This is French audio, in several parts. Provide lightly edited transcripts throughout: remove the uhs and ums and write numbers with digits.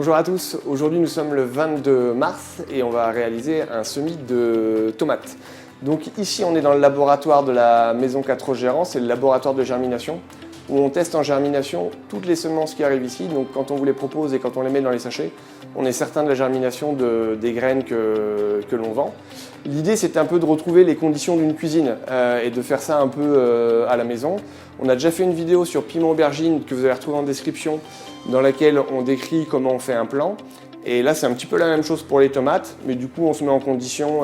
Bonjour à tous, aujourd'hui nous sommes le 22 mars et on va réaliser un semis de tomates. Donc ici on est dans le laboratoire de la maison 4 Gérant, c'est le laboratoire de germination où on teste en germination toutes les semences qui arrivent ici. Donc quand on vous les propose et quand on les met dans les sachets, on est certain de la germination des graines que l'on vend. L'idée c'est un peu de retrouver les conditions d'une cuisine et de faire ça un peu à la maison. On a déjà fait une vidéo sur piment aubergine que vous allez retrouver en description dans laquelle on décrit comment on fait un plant. Et là c'est un petit peu la même chose pour les tomates, mais du coup on se met en condition,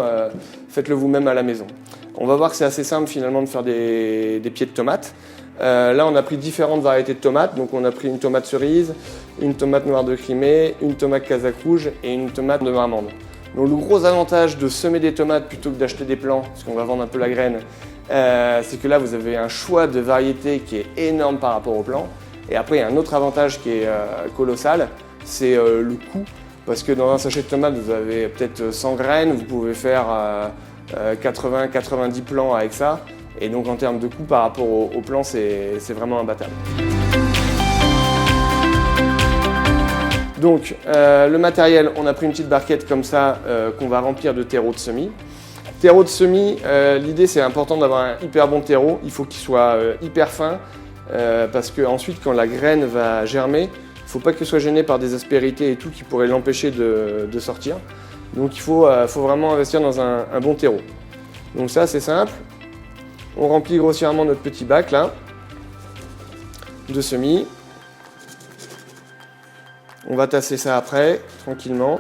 faites-le vous-même à la maison. On va voir que c'est assez simple finalement de faire des pieds de tomates. Là on a pris différentes variétés de tomates, donc on a pris une tomate cerise, une tomate noire de Crimée, une tomate Kazakh rouge et une tomate de Marmande. Donc le gros avantage de semer des tomates plutôt que d'acheter des plants, parce qu'on va vendre un peu la graine, c'est que là vous avez un choix de variétés qui est énorme par rapport aux plants. Et après il y a un autre avantage qui est colossal, c'est le coût. Parce que dans un sachet de tomates, vous avez peut-être 100 graines, vous pouvez faire 80-90 plants avec ça. Et donc en termes de coût par rapport aux plants, c'est vraiment imbattable. Donc le matériel, on a pris une petite barquette comme ça qu'on va remplir de terreau de semis. Terreau de semis, l'idée c'est important d'avoir un hyper bon terreau, il faut qu'il soit hyper fin parce que ensuite quand la graine va germer, il ne faut pas qu'elle soit gênée par des aspérités et tout qui pourraient l'empêcher de sortir. Donc il faut vraiment investir dans un bon terreau. Donc ça c'est simple. On remplit grossièrement notre petit bac là de semis. On va tasser ça après, tranquillement.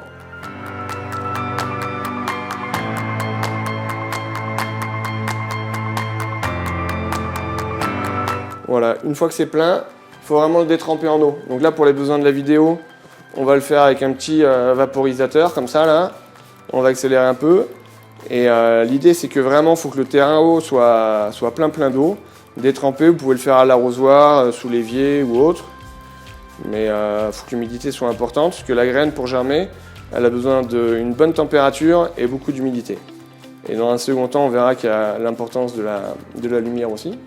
Voilà, une fois que c'est plein, il faut vraiment le détremper en eau. Donc là, pour les besoins de la vidéo, on va le faire avec un petit vaporisateur, comme ça, là. On va accélérer un peu. Et l'idée, c'est que vraiment, il faut que le terrain haut soit plein d'eau. Détrempé, vous pouvez le faire à l'arrosoir, sous l'évier ou autre. Mais il faut que l'humidité soit importante, parce que la graine, pour germer, elle a besoin d'une bonne température et beaucoup d'humidité. Et dans un second temps, on verra qu'il y a l'importance de la lumière aussi.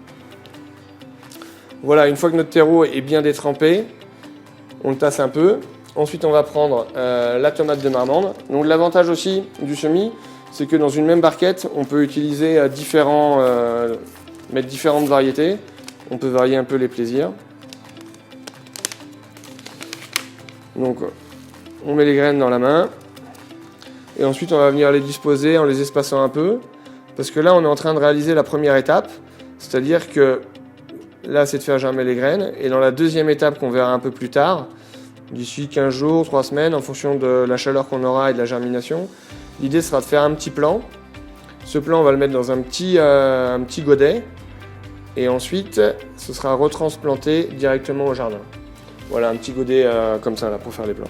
Voilà, une fois que notre terreau est bien détrempé, on le tasse un peu. Ensuite, on va prendre la tomate de Marmande. Donc l'avantage aussi du semis, c'est que dans une même barquette, on peut utiliser mettre différentes variétés. On peut varier un peu les plaisirs. Donc, on met les graines dans la main. Et ensuite, on va venir les disposer en les espaçant un peu. Parce que là, on est en train de réaliser la première étape. C'est-à-dire que là, c'est de faire germer les graines. Et dans la deuxième étape qu'on verra un peu plus tard, d'ici 15 jours, 3 semaines, en fonction de la chaleur qu'on aura et de la germination, l'idée sera de faire un petit plant. Ce plant, on va le mettre dans un petit godet. Et ensuite, ce sera retransplanté directement au jardin. Voilà, un petit godet comme ça là, pour faire les plants.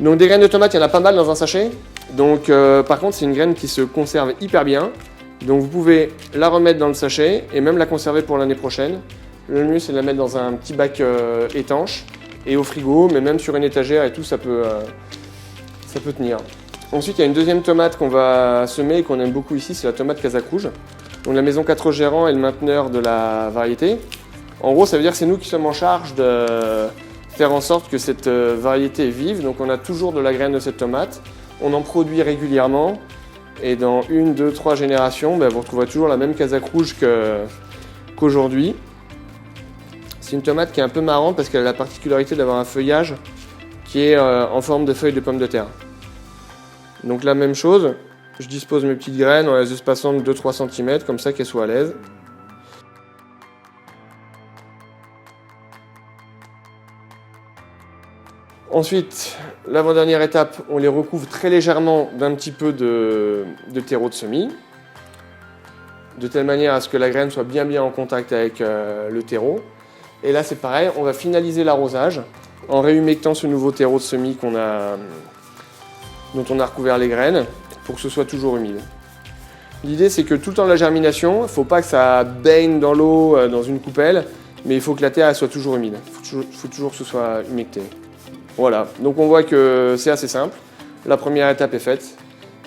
Donc des graines de tomates, il y en a pas mal dans un sachet. Donc par contre, c'est une graine qui se conserve hyper bien. Donc vous pouvez la remettre dans le sachet et même la conserver pour l'année prochaine. Le mieux, c'est de la mettre dans un petit bac étanche et au frigo, mais même sur une étagère et tout, ça peut tenir. Ensuite, il y a une deuxième tomate qu'on va semer et qu'on aime beaucoup ici, c'est la tomate Kazakh rouge. Donc la maison 4 Gérant est le mainteneur de la variété. En gros, ça veut dire que c'est nous qui sommes en charge de faire en sorte que cette variété vive. Donc on a toujours de la graine de cette tomate. On en produit régulièrement. Et dans 1, 2, 3 générations, vous retrouverez toujours la même Kazakh rouge qu'aujourd'hui. C'est une tomate qui est un peu marrante parce qu'elle a la particularité d'avoir un feuillage qui est en forme de feuilles de pommes de terre. Donc la même chose, je dispose mes petites graines en les espaçant de 2-3 cm, comme ça qu'elles soient à l'aise. Ensuite, l'avant-dernière étape, on les recouvre très légèrement d'un petit peu de terreau de semis, de telle manière à ce que la graine soit bien en contact avec le terreau. Et là, c'est pareil, on va finaliser l'arrosage en réhumectant ce nouveau terreau de semis dont on a recouvert les graines pour que ce soit toujours humide. L'idée, c'est que tout le temps de la germination, il ne faut pas que ça baigne dans l'eau, dans une coupelle, mais il faut que la terre soit toujours humide. Il faut toujours que ce soit humecté. Voilà, donc on voit que c'est assez simple. La première étape est faite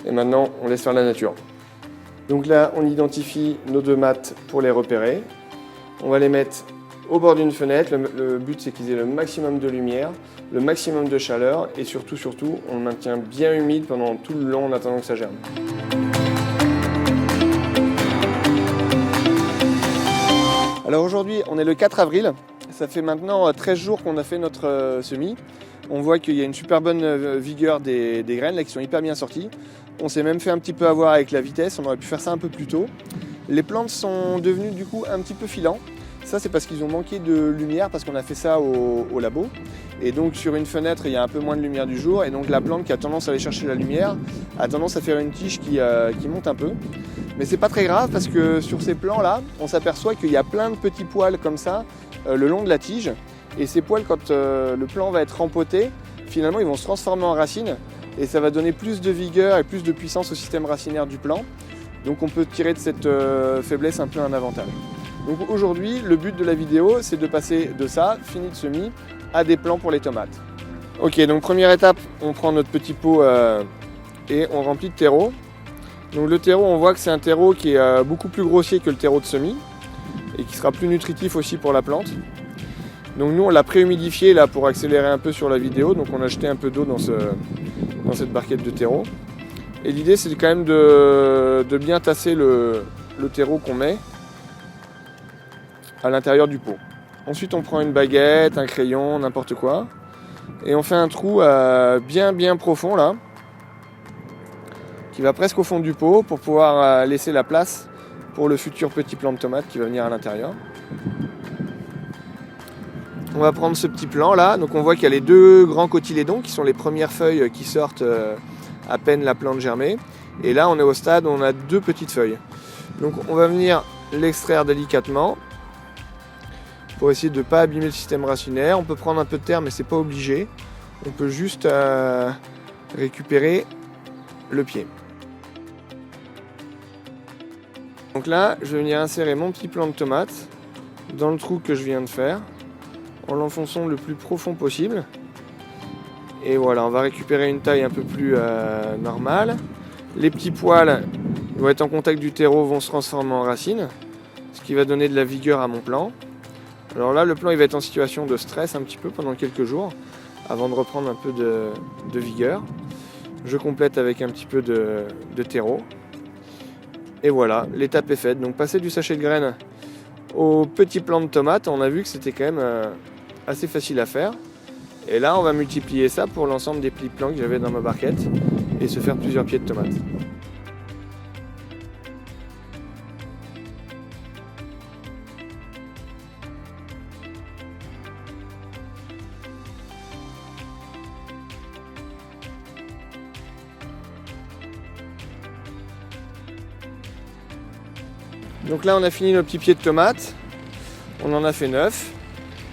et maintenant on laisse faire la nature. Donc là, on identifie nos 2 mattes pour les repérer. On va les mettre au bord d'une fenêtre. Le but, c'est qu'ils aient le maximum de lumière, le maximum de chaleur et surtout, on le maintient bien humide pendant tout le long en attendant que ça germe. Alors aujourd'hui, on est le 4 avril. Ça fait maintenant 13 jours qu'on a fait notre semis. On voit qu'il y a une super bonne vigueur des graines là, qui sont hyper bien sorties. On s'est même fait un petit peu avoir avec la vitesse, on aurait pu faire ça un peu plus tôt. Les plantes sont devenues du coup un petit peu filants. Ça c'est parce qu'ils ont manqué de lumière, parce qu'on a fait ça au labo. Et donc sur une fenêtre, il y a un peu moins de lumière du jour. Et donc la plante qui a tendance à aller chercher la lumière a tendance à faire une tige qui monte un peu. Mais c'est pas très grave parce que sur ces plants là, on s'aperçoit qu'il y a plein de petits poils comme ça le long de la tige. Et ces poils, quand le plant va être rempoté, finalement ils vont se transformer en racines. Et ça va donner plus de vigueur et plus de puissance au système racinaire du plant. Donc on peut tirer de cette faiblesse un peu un avantage. Donc aujourd'hui, le but de la vidéo, c'est de passer de ça, fini de semis, à des plants pour les tomates. Ok, donc première étape, on prend notre petit pot et on remplit de terreau. Donc le terreau, on voit que c'est un terreau qui est beaucoup plus grossier que le terreau de semis et qui sera plus nutritif aussi pour la plante. Donc nous, on l'a préhumidifié là pour accélérer un peu sur la vidéo. Donc on a jeté un peu d'eau dans cette barquette de terreau. Et l'idée, c'est quand même de bien tasser le terreau qu'on met à l'intérieur du pot. Ensuite, on prend une baguette, un crayon, n'importe quoi. Et on fait un trou bien profond là, qui va presque au fond du pot pour pouvoir laisser la place pour le futur petit plant de tomate qui va venir à l'intérieur. On va prendre ce petit plant là, donc on voit qu'il y a les deux grands cotylédons qui sont les premières feuilles qui sortent à peine la plante germée. Et là on est au stade où on a deux petites feuilles. Donc on va venir l'extraire délicatement pour essayer de ne pas abîmer le système racinaire. On peut prendre un peu de terre mais c'est pas obligé. On peut juste récupérer le pied. Donc là je vais venir insérer mon petit plant de tomate dans le trou que je viens de faire, en l'enfonçant le plus profond possible. Et voilà, on va récupérer une taille un peu plus normale. Les petits poils vont être en contact du terreau, vont se transformer en racines, ce qui va donner de la vigueur à mon plant. Alors là, le plant il va être en situation de stress un petit peu pendant quelques jours, avant de reprendre un peu de vigueur. Je complète avec un petit peu de terreau. Et voilà, l'étape est faite. Donc passer du sachet de graines au petit plant de tomate, on a vu que c'était quand même assez facile à faire. Et là, on va multiplier ça pour l'ensemble des petits plants que j'avais dans ma barquette et se faire plusieurs pieds de tomates. Donc là, on a fini nos petits pieds de tomates. On en a fait 9.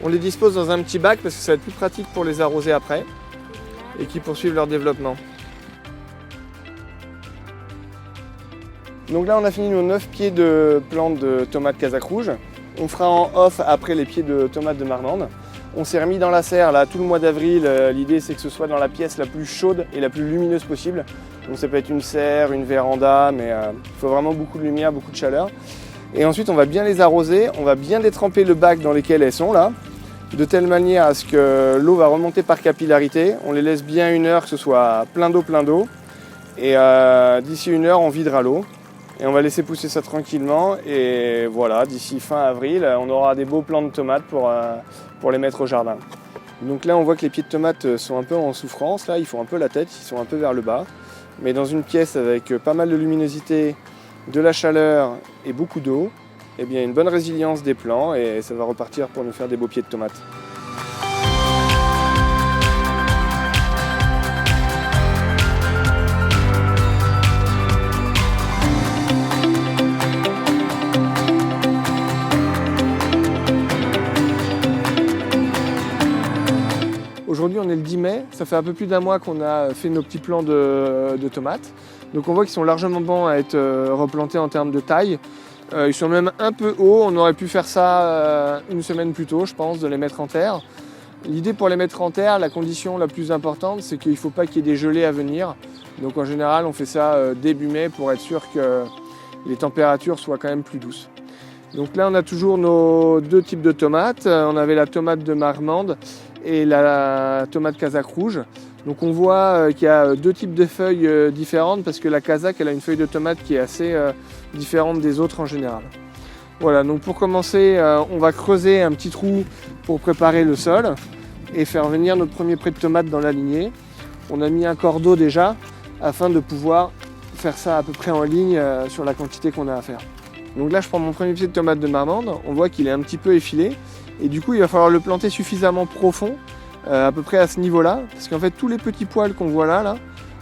On les dispose dans un petit bac parce que ça va être plus pratique pour les arroser après et qui poursuivent leur développement. Donc là, on a fini nos 9 pieds de plantes de tomates Kazakh rouge. On fera en off après les pieds de tomates de Marmande. On s'est remis dans la serre là tout le mois d'avril. L'idée, c'est que ce soit dans la pièce la plus chaude et la plus lumineuse possible. Donc ça peut être une serre, une véranda, mais il faut vraiment beaucoup de lumière, beaucoup de chaleur. Et ensuite, on va bien les arroser, on va bien détremper le bac dans lequel elles sont là, de telle manière à ce que l'eau va remonter par capillarité. On les laisse bien 1 heure, que ce soit plein d'eau. Et d'ici 1 heure, on videra l'eau. Et on va laisser pousser ça tranquillement. Et voilà, d'ici fin avril, on aura des beaux plants de tomates pour les mettre au jardin. Donc là, on voit que les pieds de tomates sont un peu en souffrance. Là, ils font un peu la tête, ils sont un peu vers le bas. Mais dans une pièce avec pas mal de luminosité, de la chaleur et beaucoup d'eau, eh bien une bonne résilience des plants et ça va repartir pour nous faire des beaux pieds de tomates. Aujourd'hui on est le 10 mai, ça fait un peu plus d'1 mois qu'on a fait nos petits plants de tomates. Donc on voit qu'ils sont largement bons à être replantés en termes de taille. Ils sont même un peu hauts, on aurait pu faire ça 1 semaine plus tôt je pense, de les mettre en terre. L'idée pour les mettre en terre, la condition la plus importante, c'est qu'il ne faut pas qu'il y ait des gelées à venir. Donc en général on fait ça début mai pour être sûr que les températures soient quand même plus douces. Donc là on a toujours nos deux types de tomates. On avait la tomate de Marmande et la tomate Kazakh rouge. Donc on voit qu'il y a deux types de feuilles différentes parce que la Kazakh elle a une feuille de tomate qui est assez différente des autres en général. Voilà, donc pour commencer on va creuser un petit trou pour préparer le sol et faire venir notre premier pré de tomates dans la lignée. On a mis un cordeau déjà afin de pouvoir faire ça à peu près en ligne sur la quantité qu'on a à faire. Donc là je prends mon premier pied de tomate de Marmande, on voit qu'il est un petit peu effilé et du coup il va falloir le planter suffisamment profond, à peu près à ce niveau là, parce qu'en fait tous les petits poils qu'on voit là,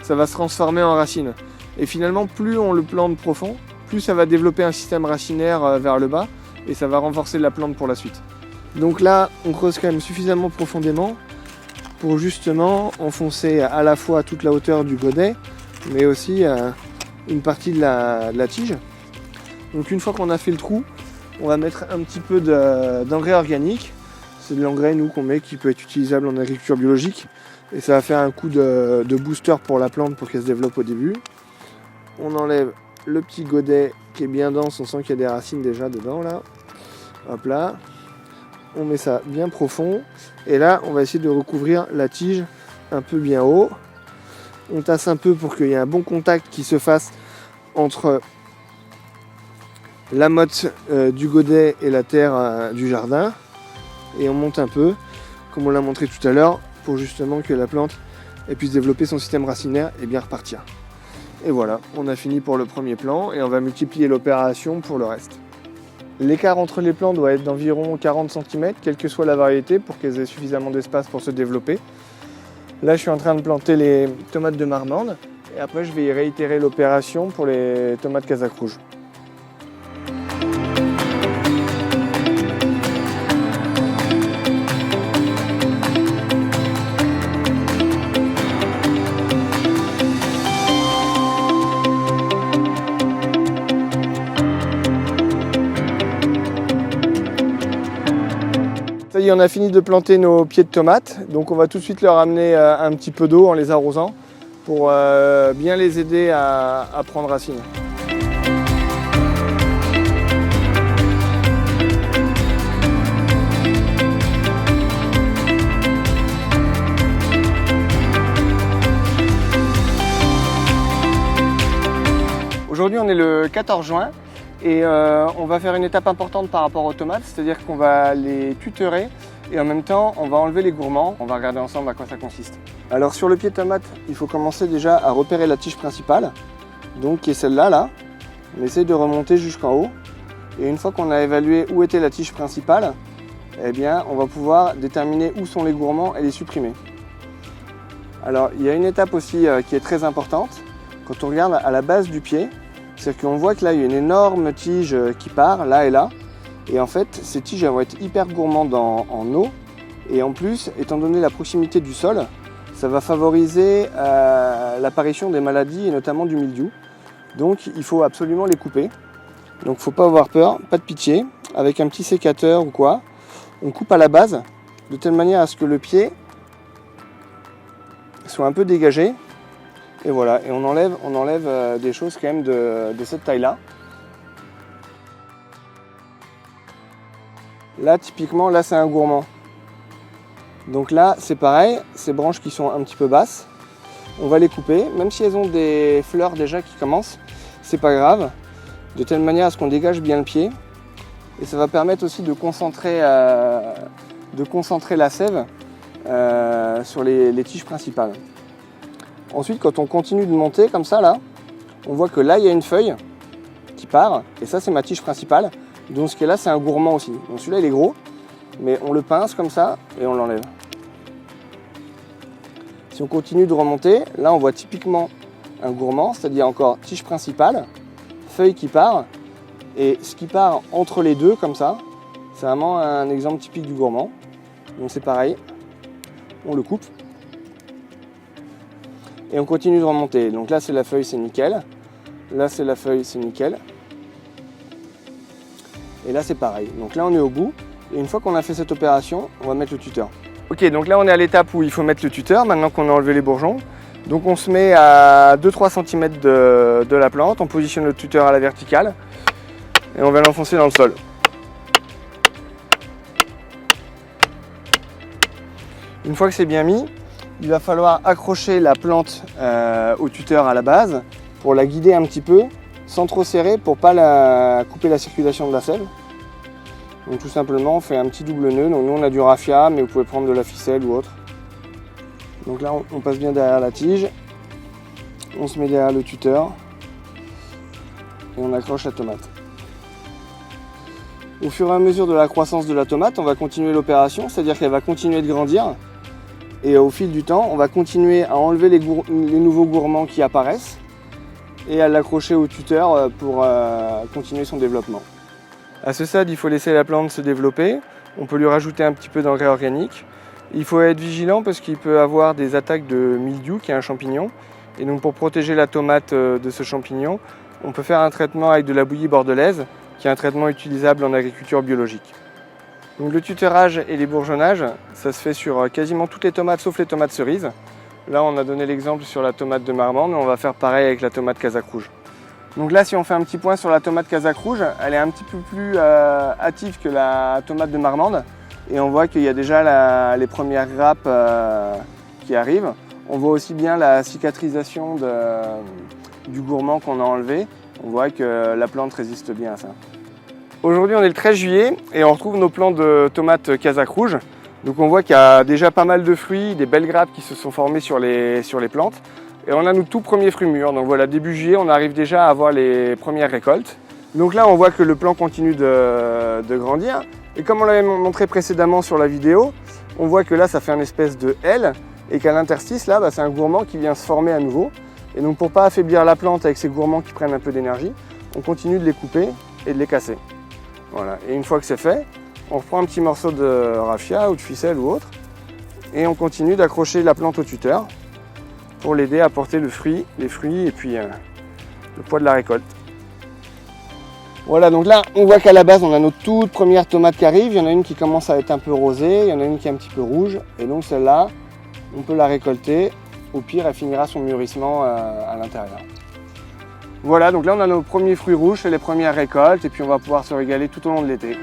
ça va se transformer en racines. Et finalement plus on le plante profond, plus ça va développer un système racinaire vers le bas et ça va renforcer la plante pour la suite. Donc là on creuse quand même suffisamment profondément pour justement enfoncer à la fois toute la hauteur du godet, mais aussi une partie de la tige. Donc une fois qu'on a fait le trou, on va mettre un petit peu d'engrais organique. C'est de l'engrais nous qu'on met qui peut être utilisable en agriculture biologique. Et ça va faire un coup de booster pour la plante pour qu'elle se développe au début. On enlève le petit godet qui est bien dense, on sent qu'il y a des racines déjà dedans là. Hop là. On met ça bien profond. Et là, on va essayer de recouvrir la tige un peu bien haut. On tasse un peu pour qu'il y ait un bon contact qui se fasse entre la motte du godet et la terre du jardin. Et on monte un peu, comme on l'a montré tout à l'heure, pour justement que la plante puisse développer son système racinaire et bien repartir. Et voilà, on a fini pour le premier plan et on va multiplier l'opération pour le reste. L'écart entre les plants doit être d'environ 40 cm, quelle que soit la variété, pour qu'elles aient suffisamment d'espace pour se développer. Là, je suis en train de planter les tomates de Marmande et après, je vais réitérer l'opération pour les tomates Kazakh rouge. Ça y est, on a fini de planter nos pieds de tomates, donc on va tout de suite leur amener un petit peu d'eau en les arrosant pour bien les aider à prendre racine. Aujourd'hui on est le 14 juin. Et on va faire une étape importante par rapport aux tomates, c'est-à-dire qu'on va les tutorer et en même temps on va enlever les gourmands. On va regarder ensemble à quoi ça consiste. Alors sur le pied de tomate, il faut commencer déjà à repérer la tige principale, donc qui est celle-là. Là. On essaie de remonter jusqu'en haut et une fois qu'on a évalué où était la tige principale, eh bien on va pouvoir déterminer où sont les gourmands et les supprimer. Alors il y a une étape aussi qui est très importante. Quand on regarde à la base du pied, c'est qu'on voit que là il y a une énorme tige qui part là et là et en fait ces tiges elles vont être hyper gourmandes en eau et en plus étant donné la proximité du sol ça va favoriser l'apparition des maladies et notamment du mildiou, donc il faut absolument les couper. Donc il ne faut pas avoir peur, pas de pitié, avec un petit sécateur ou quoi on coupe à la base de telle manière à ce que le pied soit un peu dégagé. Et voilà, et on enlève des choses quand même de cette taille-là. Là, typiquement, là c'est un gourmand. Donc là, c'est pareil, ces branches qui sont un petit peu basses, on va les couper, même si elles ont des fleurs déjà qui commencent, c'est pas grave, de telle manière à ce qu'on dégage bien le pied. Et ça va permettre aussi de concentrer la sève sur les tiges principales. Ensuite, quand on continue de monter comme ça, là, on voit que là, il y a une feuille qui part. Et ça, c'est ma tige principale. Donc, ce qui est là, c'est un gourmand aussi. Donc, celui-là, il est gros. Mais on le pince comme ça et on l'enlève. Si on continue de remonter, là, on voit typiquement un gourmand, c'est-à-dire encore tige principale, feuille qui part. Et ce qui part entre les deux, comme ça, c'est vraiment un exemple typique du gourmand. Donc, c'est pareil. On le coupe. Et on continue de remonter. Donc là, c'est la feuille, c'est nickel. Là, c'est la feuille, c'est nickel. Et là, c'est pareil. Donc là, on est au bout. Et une fois qu'on a fait cette opération, on va mettre le tuteur. Ok, donc là, on est à l'étape où il faut mettre le tuteur, maintenant qu'on a enlevé les bourgeons. Donc on se met à 2-3 cm de la plante. On positionne le tuteur à la verticale. Et on va l'enfoncer dans le sol. Une fois que c'est bien mis, il va falloir accrocher la plante au tuteur à la base pour la guider un petit peu, sans trop serrer pour ne pas couper la circulation de la sève. Donc tout simplement on fait un petit double nœud. Donc nous on a du raffia, mais vous pouvez prendre de la ficelle ou autre. Donc là on passe bien derrière la tige, on se met derrière le tuteur et on accroche la tomate. Au fur et à mesure de la croissance de la tomate, on va continuer l'opération, c'est-à-dire qu'elle va continuer de grandir. Et au fil du temps, on va continuer à enlever les nouveaux gourmands qui apparaissent et à l'accrocher au tuteur pour continuer son développement. À ce stade, il faut laisser la plante se développer. On peut lui rajouter un petit peu d'engrais organique. Il faut être vigilant parce qu'il peut avoir des attaques de mildiou, qui est un champignon. Et donc pour protéger la tomate de ce champignon, on peut faire un traitement avec de la bouillie bordelaise, qui est un traitement utilisable en agriculture biologique. Donc le tuteurage et les bourgeonnages, ça se fait sur quasiment toutes les tomates sauf les tomates cerises. Là on a donné l'exemple sur la tomate de Marmande, mais on va faire pareil avec la tomate Kazakh rouge. Donc là si on fait un petit point sur la tomate Kazakh rouge, elle est un petit peu plus hâtive que la tomate de Marmande. Et on voit qu'il y a déjà les premières grappes qui arrivent. On voit aussi bien la cicatrisation du gourmand qu'on a enlevé. On voit que la plante résiste bien à ça. Aujourd'hui on est le 13 juillet et on retrouve nos plants de tomates Kazakh rouge. Donc on voit qu'il y a déjà pas mal de fruits, des belles grappes qui se sont formées sur les plantes. Et on a nos tout premiers fruits mûrs. Donc voilà, début juillet on arrive déjà à avoir les premières récoltes. Donc là on voit que le plant continue de grandir. Et comme on l'avait montré précédemment sur la vidéo, on voit que là ça fait une espèce de L et qu'à l'interstice là c'est un gourmand qui vient se former à nouveau. Et donc pour ne pas affaiblir la plante avec ces gourmands qui prennent un peu d'énergie, on continue de les couper et de les casser. Voilà. Et une fois que c'est fait, on reprend un petit morceau de raffia ou de ficelle ou autre et on continue d'accrocher la plante au tuteur pour l'aider à porter les fruits et puis le poids de la récolte. Voilà, donc là on voit qu'à la base on a nos toutes premières tomates qui arrivent. Il y en a une qui commence à être un peu rosée, il y en a une qui est un petit peu rouge et donc celle-là on peut la récolter. Au pire, elle finira son mûrissement à l'intérieur. Voilà, donc là on a nos premiers fruits rouges, c'est les premières récoltes et puis on va pouvoir se régaler tout au long de l'été.